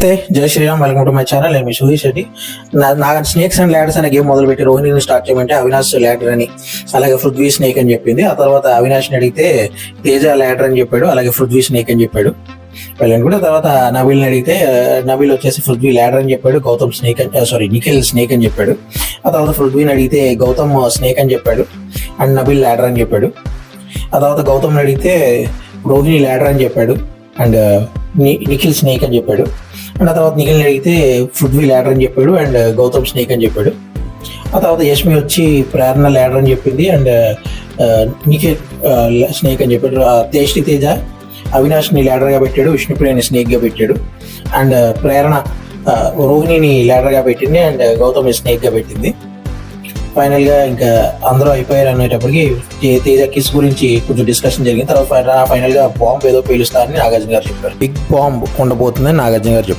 జై Sriram, welcome to my channel. నేను మీ సుధీష్ రెడ్డి. నా స్నేక్స్ అండ్ ల్యాడర్స్ అనే గేమ్ మొదలుపెట్టి రోహిణిని స్టార్ట్ చేయమంటే అవినాష్ ల్యాడర్ అని, అలాగే పృథ్వీ స్నేక్ అని చెప్పింది. ఆ తర్వాత అవినాష్ని అడిగితే తేజ ల్యాడర్ అని చెప్పాడు, అలాగే పృథ్వీ స్నేక్ అని చెప్పాడు. వెళ్ళండి కూడా. తర్వాత నబీల్ని అడిగితే నబీల్ వచ్చేసి పృథ్వీ ల్యాడర్ అని చెప్పాడు, గౌతమ్ స్నేక్ అని నిఖిల్ స్నేక్ అని చెప్పాడు. ఆ తర్వాత పృథ్వీని అడిగితే గౌతమ్ స్నేక్ అని చెప్పాడు అండ్ నబీల్ ల్యాడర్ అని చెప్పాడు. ఆ తర్వాత గౌతమ్ని అడిగితే రోహిణి ల్యాడర్ అని చెప్పాడు అండ్ నిఖిల్ స్నేక్ అని చెప్పాడు. అండ్ ఆ తర్వాత నిఖిల్ని అడిగితే పృథ్వీ ల్యాడర్ అని చెప్పాడు అండ్ గౌతమ్ స్నేక్ అని చెప్పాడు. ఆ తర్వాత యష్మి వచ్చి ప్రేరణ ల్యాడర్ అని చెప్పింది అండ్ నిఖిల్ స్నేక్ అని చెప్పాడు. టేస్టీ తేజ అవినాష్ని ల్యాడర్గా పెట్టాడు, విష్ణుప్రియని స్నేక్గా పెట్టాడు అండ్ ప్రేరణ రోహిణిని ల్యాడర్గా పెట్టింది అండ్ గౌతమ్ని స్నేక్గా పెట్టింది. ఫైనల్గా ఇంకా అందరూ అయిపోయారు అనేటప్పటికి తేజ కిస్ గురించి కొంచెం డిస్కషన్ జరిగింది. తర్వాత ఫైనల్గా బాంబ్ ఏదో పేలుస్తారని నాగార్జున గారు చెప్పారు. బిగ్ బాంబ్ ఉండబోతుందని నాగార్జున గారు చెప్పారు.